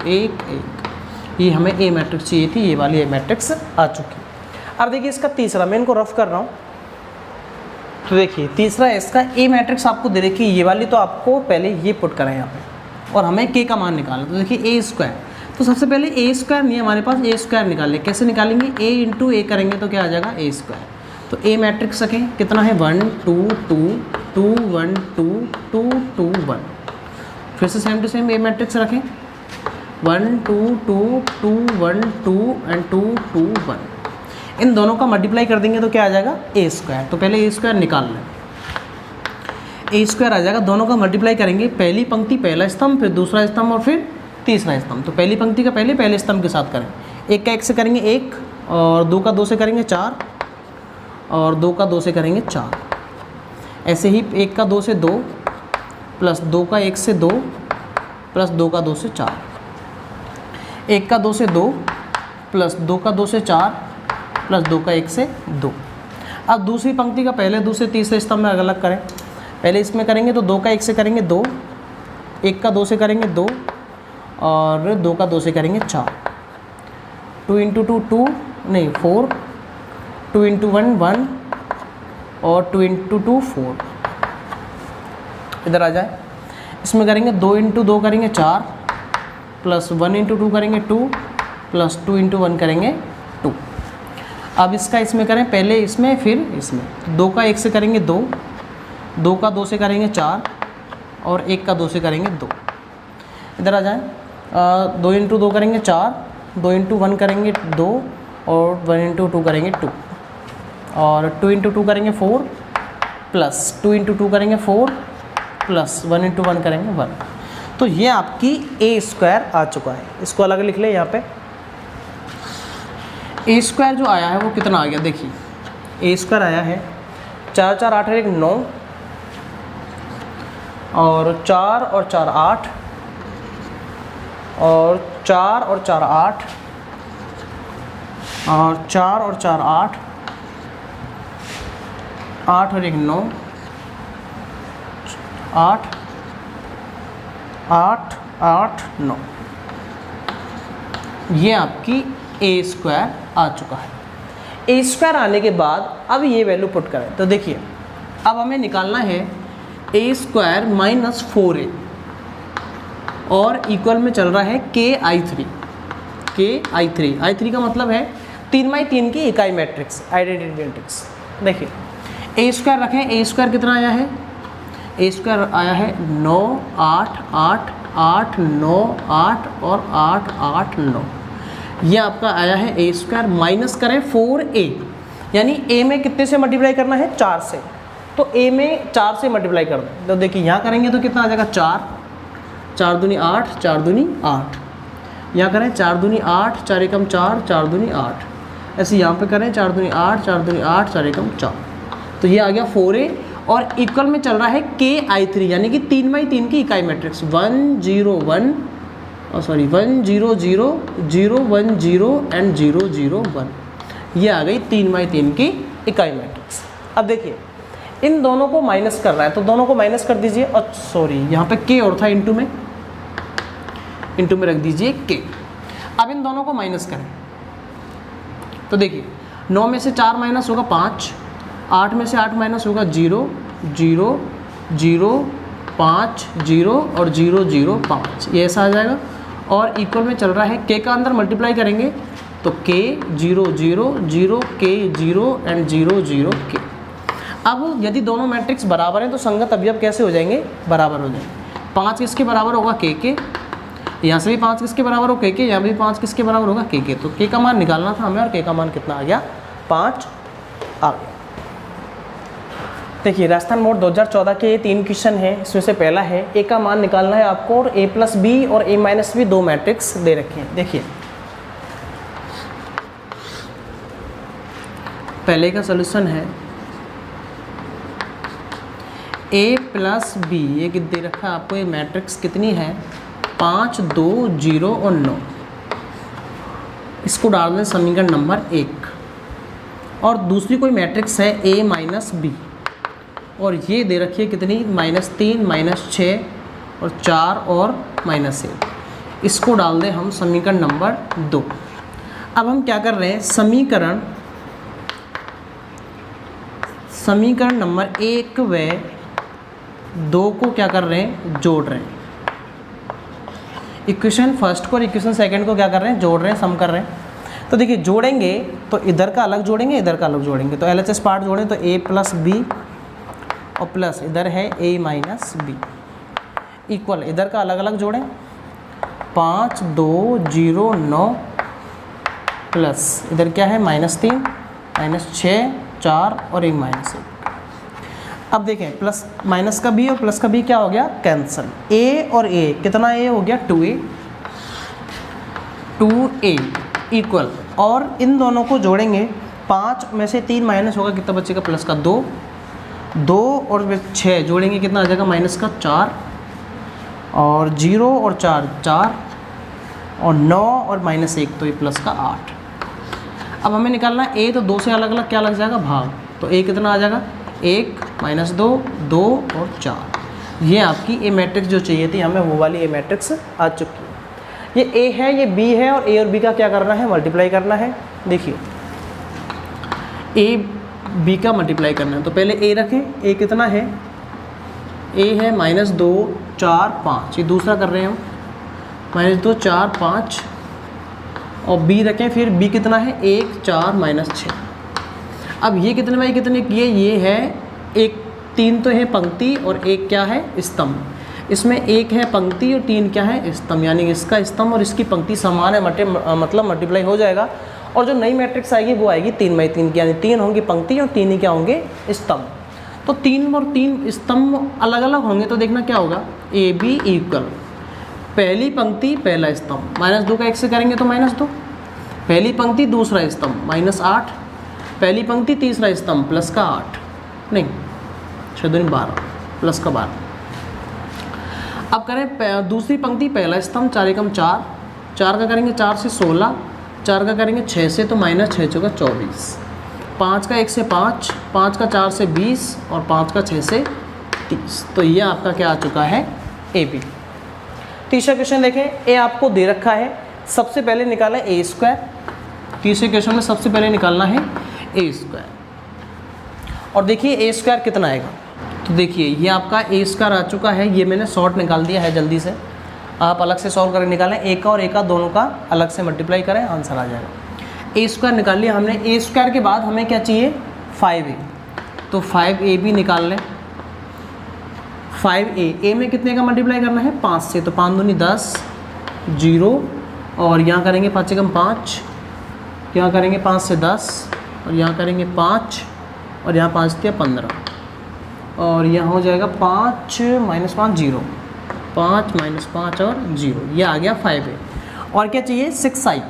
1 1। ये हमें a मैट्रिक्स चाहिए थी, ये वाली a मैट्रिक्स आ चुकी। अब देखिए इसका तीसरा, मैं इनको रफ कर रहा हूँ, तो देखिए तीसरा इसका a मैट्रिक्स आपको दे रखी ये वाली, तो आपको पहले ये पुट करें यहाँ पे और हमें k का मान निकालना। तो देखिए a स्क्वायर, तो सबसे पहले a स्क्वायर नहीं है हमारे पास, a स्क्वायर निकालें। कैसे निकालेंगे, a इंटू a करेंगे तो क्या आ जाएगा a स्क्वायर। तो a मैट्रिक्स रखें कितना है 1 2 2 2 1 2 2 2 1। फिर से same to same a matrix रखें 1 2 2 2 1 2 एंड 2 2 1। इन दोनों का मल्टीप्लाई कर देंगे तो क्या आ जाएगा a स्क्वायर। तो पहले a स्क्वायर निकाल लें, a स्क्वायर आ जाएगा, दोनों का मल्टीप्लाई करेंगे, पहली पंक्ति पहला स्तंभ फिर दूसरा स्तंभ और फिर तीसरा स्तंभ। तो पहली पंक्ति का पहले स्तंभ के साथ करें, 1 का 1 से करेंगे 1 और 2 का 2 से करेंगे 4 और 2 का 2 से करेंगे 4। ऐसे ही 1 का 2 से 2 प्लस 2 का 1 से 2 प्लस 2 का 2 से 4, 1 का 2 से 2 प्लस 2 का 2 से 4 प्लस 2 का 1 से 2। अब दूसरी पंक्ति का पहले दूसरे तीसरे स्तंभ में अलग अलग करें, पहले इसमें करेंगे तो 2 का 1 से करेंगे 2, 1 का 2 से करेंगे 2 और 2 का 2 से करेंगे 4, 2 इंटू 2 2 नहीं 4, 2 इंटू 1 1 और 2 इंटू 2 4। इधर आ जाए, इसमें करेंगे 2 इंटू 2 करेंगे 4 प्लस 1 इंटू 2 करेंगे 2 प्लस 2 इंटू 1 करेंगे 2। अब इसका इसमें करें, पहले इसमें फिर इसमें, 2 का 1 से करेंगे 2, 2 का 2 से करेंगे 4 और 1 का 2 से करेंगे 2। इधर आ जाएं, 2 इंटू 2 करेंगे 4, 2 इंटू 1 करेंगे 2 और 1 इंटू 2 करेंगे 2 और 2 इंटू 2 करेंगे 4 प्लस 2 इंटू 2 करेंगे 4 प्लस 1 इंटू 1 करेंगे 1। तो ये आपकी a स्क्वायर आ चुका है। इसको अलग लिख ले यहाँ पे, a स्क्वायर जो आया है वो कितना आ गया, देखिए a स्क्वायर आया है 4 4 8 1 9 और 4 और 4 8 और 4 और 4 8 और 4 और 4 8 8 और 1 9 8 8 8 9, ये आपकी ए स्क्वायर आ चुका है। ए स्क्वायर आने के बाद अब ये वैल्यू पुट करें तो देखिए अब हमें निकालना है ए स्क्वायर माइनस 4a और इक्वल में चल रहा है KI3 का मतलब है 3x3 की इकाई मैट्रिक्स, आइडेंटिटी मैट्रिक्स। देखिए ए स्क्वायर रखें, ए स्क्वायर कितना आया है, ए स्क्वायर आया है 9 8 8 8 9 8 और 8 8 9, ये आपका आया है ए स्क्वायर। माइनस करें 4a, यानी a में कितने से मल्टीप्लाई करना है, 4 से, तो a में 4 से मल्टीप्लाई कर दें। तो देखिए यहाँ करेंगे तो कितना आ जाएगा 4, 4 दूनी 8, 4 दूनी 8, यहाँ करें 4 दूनी 8, 4 एकम 4, 4 दूनी 8, ऐसे यहाँ पे करें 4 दूनी 8, 4 दूनी 8, 4 एकम 4, तो ये आ गया 4a और इक्वल में चल रहा है KI3 यानी कि 3x3 की इकाई मैट्रिक्स 1 0 1 0 0 0 1 0 एंड 0 0 1, ये आ गई 3x3 की इकाई मैट्रिक्स। अब देखिए इन दोनों को माइनस कर रहा है तो दोनों को माइनस कर दीजिए, और सॉरी यहाँ पे k और था, इंटू में रख दीजिए k। अब इन दोनों को माइनस करें तो देखिए 9 में से 4 माइनस होगा 5, 8 में से 8 माइनस होगा 0 0 0 5 0 और 0 0 5, ये ऐसा आ जाएगा। और इक्वल में चल रहा है k का अंदर मल्टीप्लाई करेंगे तो k 0 0 0 k 0 एंड 0 0 k। अब यदि दोनों मैट्रिक्स बराबर हैं तो संगत अवयव कैसे हो जाएंगे, बराबर हो जाएंगे। 5 किसके बराबर होगा, k के, यहाँ से भी 5 किसके बराबर हो, k के, यहाँ भी 5 किसके बराबर होगा, k के। तो k का मान निकालना था हमें और k का मान कितना आ गया, 5 आ गया। देखिए राजस्थान बोर्ड 2014 के ये 3 क्वेश्चन हैं, इसमें से पहला है a का मान निकालना है आपको, और a प्लस बी और a माइनस बी 2 मैट्रिक्स दे रखे हैं। देखिए पहले का सोल्यूशन है a प्लस बी, ये दे रखा है आपको, ये मैट्रिक्स कितनी है 5 2 0 और 9, इसको डाल दें समीकरण नंबर 1। और दूसरी कोई मैट्रिक्स है a माइनस बी, और ये दे रखी है कितनी -3 -6 और 4 और -1, इसको डाल दें हम समीकरण नंबर 2। अब हम क्या कर रहे हैं, समीकरण नंबर 1 व 2 को क्या कर रहे हैं, जोड़ रहे हैं। इक्वेशन फर्स्ट को और इक्वेशन सेकंड को क्या कर रहे हैं, जोड़ रहे हैं, सम कर रहे हैं। तो देखिए जोड़ेंगे तो इधर का अलग जोड़ेंगे, इधर का अलग जोड़ेंगे, तो LHS पार्ट जोड़ें तो a प्लस बी और प्लस इधर है a माइनस बी, इक्वल इधर का अलग अलग जोड़ें 5 2 0 9 प्लस इधर क्या है -3 -6 4 और एक -1। अब देखें प्लस माइनस का b और प्लस का b क्या हो गया, कैंसिल। a और a कितना a हो गया 2a इक्वल, और इन दोनों को जोड़ेंगे 5 में से 3 माइनस होगा, कितना बचेगा प्लस का 2 और 6 जोड़ेंगे कितना आ जाएगा माइनस का 4, और 0 और 4 4 और 9 और -1 तो ये प्लस का 8। अब हमें निकालना है a, तो 2 से अलग अलग क्या लग जाएगा, भाग, तो a कितना आ जाएगा 1 -2 2 और 4। ये आपकी ए मैट्रिक्स जो चाहिए थी हमें, वो वाली ए मैट्रिक्स आ चुकी है। ये ए है, ये बी है, और ए और बी का क्या करना है, मल्टीप्लाई करना है। देखिए ए बी का मल्टीप्लाई करना है तो पहले ए रखें, ए कितना है, ए है -2 4 5, ये दूसरा कर रहे हैं हम, -2 4 5, और बी रखें, फिर बी कितना है 1 4 -6। अब ये कितने बाई कितने किए, ये है 1 3 तो है पंक्ति और 1 क्या है स्तंभ, इसमें 1 है पंक्ति और 3 क्या है स्तंभ, यानी इसका स्तंभ और इसकी पंक्ति समान है, मतलब मल्टीप्लाई हो जाएगा। और जो नई मैट्रिक्स आएगी वो आएगी 3x3 की, यानी 3 होंगी पंक्ति और 3 ही क्या होंगे स्तंभ। तो 3 और 3 स्तंभ अलग अलग होंगे तो देखना क्या होगा, ए बी इक्वल पहली पंक्ति पहला स्तंभ, -2 का 1 से करेंगे तो -2, पहली पंक्ति दूसरा स्तंभ -8, पहली पंक्ति तीसरा स्तंभ प्लस का 8, नहीं 6 दूनी 12 प्लस का 12। अब करें दूसरी पंक्ति पहला स्तंभ 4 एकम 4, 4 का करेंगे 4 से 16, 4 का करेंगे 6 से तो -6 चौका 24, 5 का 1 से 5, 5 का 4 से 20 और 5 का 6 से 30। तो ये आपका क्या आ चुका है, ए बी। तीसरा क्वेश्चन देखें, ए आपको दे रखा है, सबसे पहले निकाला ए स्क्वायर। तीसरे क्वेश्चन में सबसे पहले निकालना है ए स्क्वायर, और देखिए ए स्क्वायर कितना आएगा। तो देखिए ये आपका ए स्क्वायर आ चुका है, ये मैंने शॉर्ट निकाल दिया है जल्दी से, आप अलग से सॉल्व करके निकालें, ए का और ए का दोनों का अलग से मल्टीप्लाई करें, आंसर आ जाएगा। ए स्क्वायर निकाल लिया हमने। ए स्क्वायर के बाद हमें क्या चाहिए, 5a, तो 5ab निकाल लें। 5a में कितने का मल्टीप्लाई करना है, 5 से, तो 5 दूनी 10, 0, और यहाँ करेंगे 5 से कम 5, यहाँ करेंगे 5 से 10, और यहाँ करेंगे 5, और यहाँ 5 दिया 15, और यहाँ हो जाएगा 5 - 5 0, 5 - 5 और 0, ये आ गया 5a। और क्या चाहिए, 6i।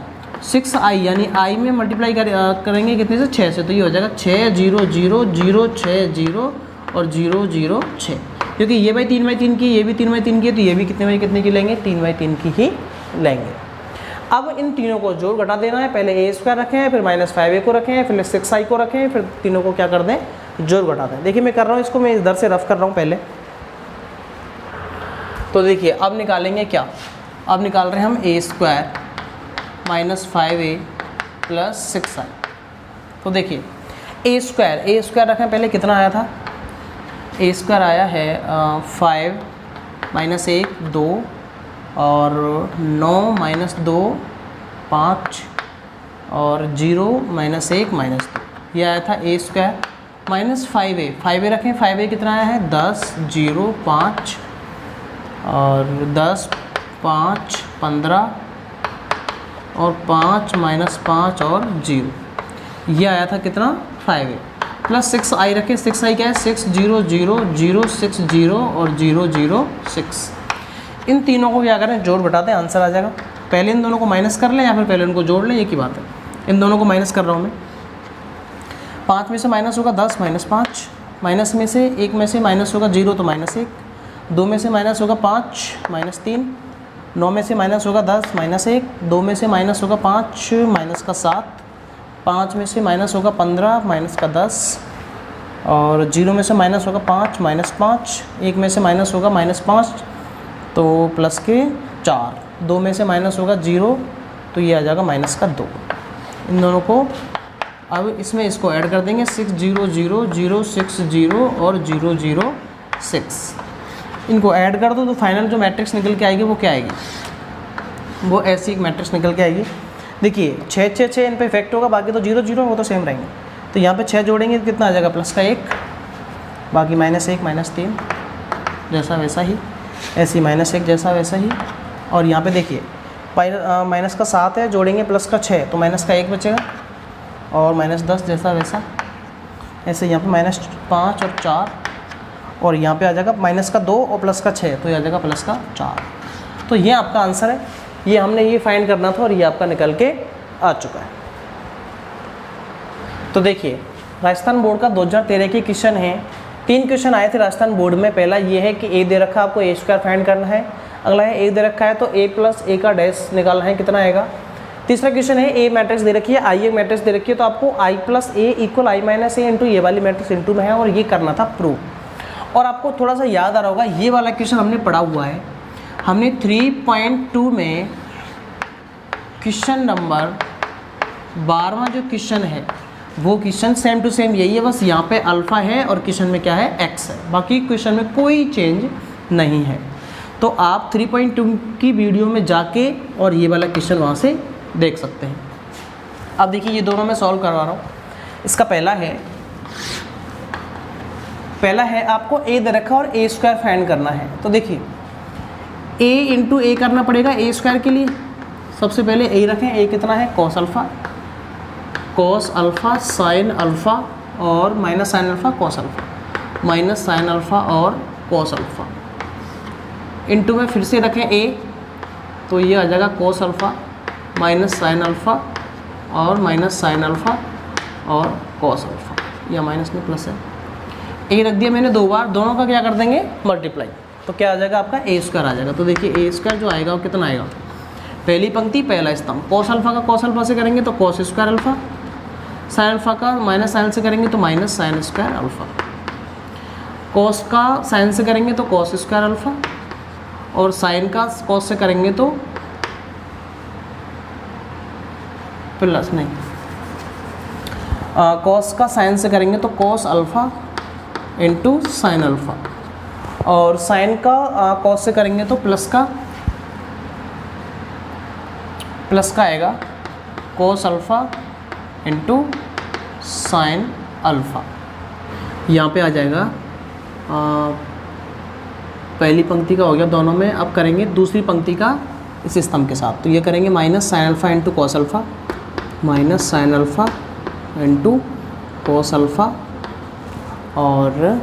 6i यानी i में मल्टीप्लाई करेंगे कितने से, 6 से, तो ये हो जाएगा 6 0 0 0 6 0 और 0 0 6, क्योंकि ये भाई 3/3 की, ये भी 3/3 की है, तो ये भी कितने की लेंगे, 3/3 की ही लेंगे। अब इन तीनों को जोड़ घटा देना है, पहले ए स्क्वायर रखें हैं, फिर -5a को रखें हैं, फिर 6i को रखें हैं, फिर तीनों को क्या कर दें, जोड़ घटा दें। देखिए मैं कर रहा हूँ इसको, मैं इधर से रफ कर रहा हूँ पहले। तो देखिए अब निकालेंगे क्या, अब निकाल रहे हैं हम ए स्क्वायर -5a + 6i। तो देखिए ए स्क्वायर रखें पहले, कितना आया था, ए स्क्वायर आया है 5 - 1 2 और 9 - 2 5 और 0 - 1 - 2, ये आया था ए स्क्वायर। -5a रखें, 5a कितना आया है, 10 0 5 और 10 5 15 और 5 - 5 और 0, ये आया था कितना, 5a + 6i रखें। 6i क्या है, 6 0 0 0 6 0 और 0 0 6। इन तीनों को क्या करें, जोड़ घटा दें, आंसर आ जाएगा। पहले इन दोनों को माइनस कर लें या फिर पहले इनको जोड़ लें, ये की बात है। इन दोनों को माइनस कर रहा हूँ मैं। 5 में से माइनस होगा 10 - 5, माइनस में से 1 में से माइनस होगा 0 तो -1, 2 में से माइनस होगा 5 -3, 9 में से माइनस होगा 10 -1, 2 में से माइनस होगा 5 -7, 5 में से माइनस होगा 15 -10 और 0 में से माइनस होगा 5 -5, 1 में से माइनस होगा -5 तो प्लस के 4, 2 में से माइनस होगा 0 तो ये आ जाएगा -2। इन दोनों को अब इसमें इसको ऐड कर देंगे, 6 0 0 0 6 0 और 0 0 6। इनको ऐड कर दो तो फाइनल जो मैट्रिक्स निकल के आएगी वो क्या आएगी, वो ऐसी एक मैट्रिक्स निकल के आएगी। देखिए 6 6 6 इन पे इफेक्ट होगा, बाकी तो 0 0 वो तो सेम रहेंगे। तो यहाँ पे 6 जोड़ेंगे तो कितना आ जाएगा, +1, बाकी -1 -3 जैसा वैसा ही, ऐसे -1 जैसा वैसा ही। और यहाँ पे देखिए माइनस का 7 है, जोड़ेंगे प्लस का 6 तो -1 बचेगा और -10 जैसा वैसा। ऐसे यहाँ पे -5 और 4 और यहाँ पे आ जाएगा -2 और प्लस का 6 तो ये आ जाएगा +4। तो ये आपका आंसर है, ये हमने ये फाइंड करना था और ये आपका निकल के आ चुका है। तो देखिए राजस्थान बोर्ड का 2013 के क्वेश्चन है, 3 क्वेश्चन आए थे राजस्थान बोर्ड में। पहला ये है कि ए दे रखा है, आपको ए स्क्वायर फाइंड करना है। अगला है ए दे रखा है तो a + a का डैश निकालना है, कितना आएगा। तीसरा क्वेश्चन है ए मैट्रिक्स दे रखी है, आई एक मैट्रिक्स दे रखी है तो आपको i + a = i - a into ये वाली मैट्रिक्स इंटू में है और ये करना था प्रूव। और आपको थोड़ा सा याद आ रहा होगा, ये वाला क्वेश्चन हमने पढ़ा हुआ है, हमने 3.2 में क्वेश्चन नंबर 12वां जो क्वेश्चन है वो क्वेश्चन सेम टू सेम यही है, बस यहाँ पे अल्फ़ा है और क्वेश्चन में क्या है, x है। बाकी क्वेश्चन में कोई चेंज नहीं है। तो आप 3.2 की वीडियो में जाके और ये वाला क्वेश्चन वहाँ से देख सकते हैं। अब देखिए ये दोनों मैं सॉल्व करवा रहा हूँ। इसका पहला है आपको a दे रखा और a स्क्वायर फाइंड करना है। तो देखिए a इंटू a करना पड़ेगा a स्क्वायर के लिए। सबसे पहले a रखें, a कितना है, cos अल्फ़ा साइन अल्फ़ा और minus sine alpha cos alpha, minus sign alpha और cos अल्फ़ा। इंटू में फिर से रखें a तो ये आ जाएगा cos alpha minus sign alpha और माइनस साइन अल्फ़ा और cos अल्फ़ा, या माइनस में प्लस है। a रख दिया मैंने 2 बार, दोनों का क्या कर देंगे, मल्टीप्लाई, तो क्या आ जाएगा आपका a स्क्वायर आ जाएगा। तो देखिए a स्क्वायर जो आएगा वो कितना आएगा, पहली पंक्ति पहला स्तंभ, cos अल्फ़ा का cos अल्फ़ा से करेंगे तो cos square alpha, sine alpha का माइनस साइन से करेंगे तो minus sine square alpha. Cos का साइन से करेंगे तो कॉस स्क्वायर अल्फ़ा, और साइन का कॉस से करेंगे तो प्लस नहीं, कॉस का साइन से करेंगे तो cos alpha into sine alpha, और साइन का कॉस से करेंगे तो प्लस का आएगा cos alpha into sine alpha. यहाँ पे आ जाएगा पहली पंक्ति का हो गया दोनों में। अब करेंगे दूसरी पंक्ति का इस स्तंभ के साथ, तो ये करेंगे minus sine alpha into cos alpha, minus sine alpha into cos alpha, और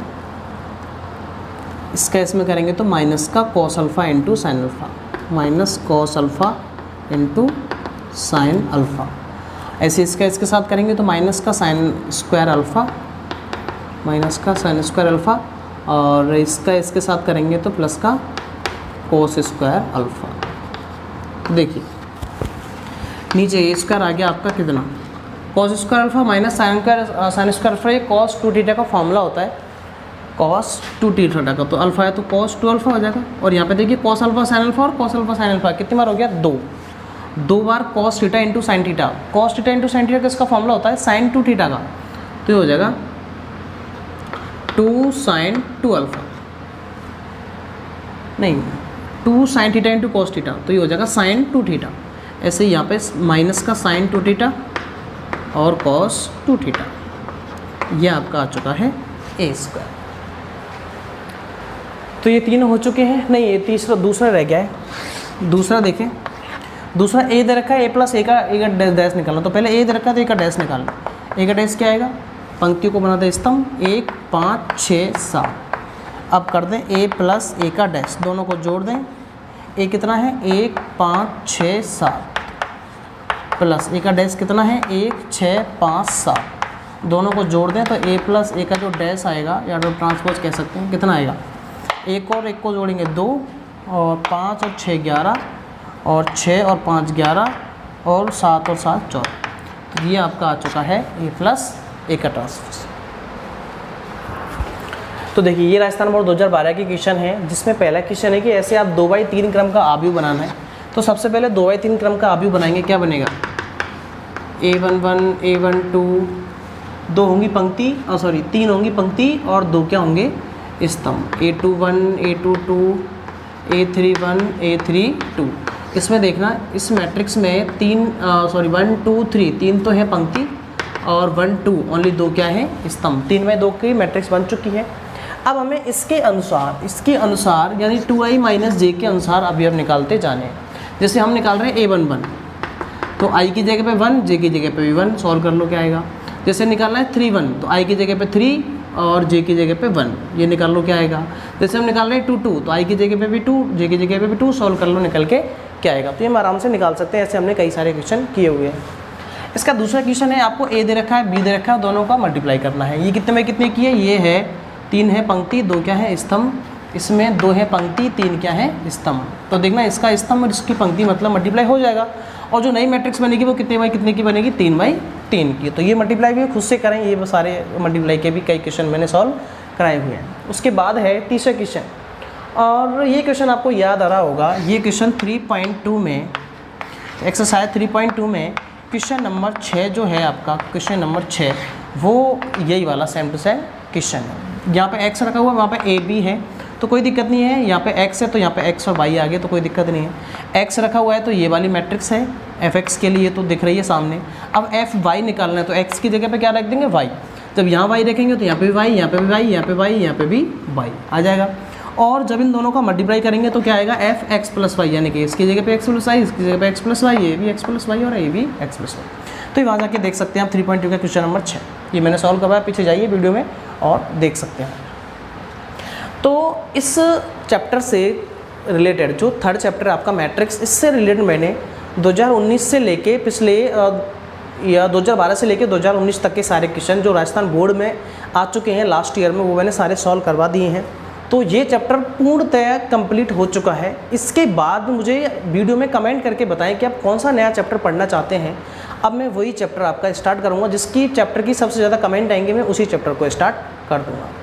इसका इसमें करेंगे तो माइनस का cos alpha into sine alpha, minus cos alpha into sine alpha. ऐसे इसका इसके साथ करेंगे तो माइनस का साइन स्क्वायर अल्फ़ा, माइनस का साइन स्क्वायर अल्फ़ा, और इसका इसके साथ करेंगे तो प्लस का कोस स्क्वायर अल्फ़ा। देखिए नीचे ए स्क्वायर आ गया आपका कितना, cos square alpha minus sine square alpha. ये कॉस 2 थीटा का फॉर्मूला होता है, कॉस 2 थीटा का, तो अल्फ़ा है तो कॉस 2 अल्फ़ा हो जाएगा। और यहाँ पे देखिए कॉस अल्फ़ा साइन अल्फ़ा और कॉस अल्फ़ा साइन अल्फ़ा कितनी बार हो गया, 2 बार cos theta into sine theta. Cos theta into sine theta का इसका फॉर्मूला होता है साइन 2 थीटा का, तो ये हो जाएगा 2 साइन 2 अल्फ़ा, नहीं 2 sine theta into cos theta, तो ये हो जाएगा साइन 2 थीटा। ऐसे यहाँ पे माइनस का साइन 2 थीटा और कॉस 2 थीटा, ये आपका आ चुका है ए स्क्वायर। तो ये तीन हो चुके हैं, नहीं ये दूसरा रह गया है। दूसरा देखें, दूसरा ए दे रखा है, ए प्लस ए का डैश निकालना। तो पहले ए दे रखा है तो ए का डैश निकालना। ए का डैश क्या आएगा, पंक्तियों को बनाते हैं स्तंभ 1 5 6 7। अब कर दें ए प्लस ए का डैश, दोनों को जोड़ दें। ए कितना है 1 5 6 7 प्लस ए का डैश कितना है 1 6 5 7, दोनों को जोड़ दें तो ए प्लस ए का जो डैश आएगा या तो ट्रांसपोज कह सकते हैं, कितना आएगा, एक और एक को जोड़ेंगे 2 और 5 और 6 11 और 6 और 5 11 और 7 और 7 14। तो ये आपका आ चुका है ए प्लस ए का ट्रांसपोज। तो देखिए ये राजस्थान बोर्ड 2012 की क्वेश्चन है, जिसमें पहला क्वेश्चन है कि ऐसे आप 2/3 क्रम का आव्यूह बनाना है। तो सबसे पहले 2/3 क्रम का आव्यूह बनाएंगे, क्या बनेगा A11 A12, 2 होंगी पंक्ति और सॉरी 3 होंगी पंक्ति और 2 क्या होंगे स्तंभ, A21 A22 A31 A32। इसमें देखना इस मैट्रिक्स में 1 2 3 3 तो है पंक्ति और 1 2 ओनली 2 क्या है स्तंभ। 3/2 की मैट्रिक्स बन चुकी है। अब हमें इसके अनुसार यानी 2i माइनस जे के अनुसार अवयव निकालते जाने हैं। जैसे हम निकाल रहे हैं A11, तो i की जगह पे 1, j की जगह पे भी 1, सॉल्व कर लो क्या आएगा। जैसे निकालना है 3 1, तो i की जगह पे 3 और j की जगह पे 1, ये निकाल लो क्या आएगा। जैसे हम निकाल रहे हैं 2 2, तो i की जगह पे भी 2, j की जगह पे भी 2, सॉल्व कर लो निकल के क्या आएगा। तो ये हम आराम से निकाल सकते हैं, ऐसे हमने कई सारे क्वेश्चन किए हुए हैं। इसका दूसरा क्वेश्चन है, आपको a दे रखा है b दे रखा है, दोनों का मल्टीप्लाई करना है। ये कितने में कितने की है, ये है 3 है पंक्ति, 2 क्या है स्तंभ, इसमें 2 है पंक्ति 3 क्या है स्तंभ। तो देखना इसका स्तंभ और इसकी पंक्ति मतलब मल्टीप्लाई हो जाएगा। और जो नई मैट्रिक्स बनेगी वो कितने की बनेगी 3/3 की। तो ये मल्टीप्लाई भी खुद से करें, ये सारे मल्टीप्लाई के भी कई क्वेश्चन मैंने सॉल्व कराए हुए हैं। उसके बाद है तीसरा क्वेश्चन, और ये क्वेश्चन आपको याद आ रहा होगा, ये क्वेश्चन 3.2 में एक्सरसाइज 3.2 में क्वेश्चन नंबर 6 जो है आपका, क्वेश्चन नंबर 6 वो यही वाला सेम टू सेम क्वेश्चन है। यहाँ पे x रखा हुआ है, वहाँ पे a b है, तो कोई दिक्कत नहीं है। यहाँ पे x है तो यहाँ पे x और y आ गए, तो कोई दिक्कत नहीं है। x रखा हुआ है तो ये वाली मैट्रिक्स है fx के लिए, तो दिख रही है सामने। अब fy निकालना है तो x की जगह पे क्या रख देंगे y। जब यहाँ y रखेंगे तो यहाँ पे भी y, यहाँ पे भी y, यहाँ पे y, यहाँ पे भी y आ जाएगा। और जब इन दोनों का मल्टीप्लाई करेंगे तो क्या आएगा fx प्लस y, यानी कि इसकी जगह पे x प्लस y, इसकी जगह पे x प्लस y, ये भी x प्लस y और ये भी x प्लस y। तो ये वहाँ जाके देख सकते हैं आप 3.2 का क्वेश्चन नंबर 6, ये मैंने सॉल्व करवाया, पीछे जाइए वीडियो में और देख सकते हैं। तो इस चैप्टर से रिलेटेड जो थर्ड चैप्टर आपका मैट्रिक्स, इससे रिलेटेड मैंने 2019 से लेके पिछले या 2012 से लेके 2019 तक के सारे क्वेश्चन जो राजस्थान बोर्ड में आ चुके हैं लास्ट ईयर में, वो मैंने सारे सॉल्व करवा दिए हैं। तो ये चैप्टर पूर्णतः कंप्लीट हो चुका है। इसके बाद मुझे वीडियो में कमेंट करके बताएं कि आप कौन सा नया चैप्टर पढ़ना चाहते हैं। अब मैं वही चैप्टर आपका स्टार्ट करूँगा, जिसकी चैप्टर की सबसे ज़्यादा कमेंट आएंगे मैं उसी चैप्टर को स्टार्ट कर दूँगा।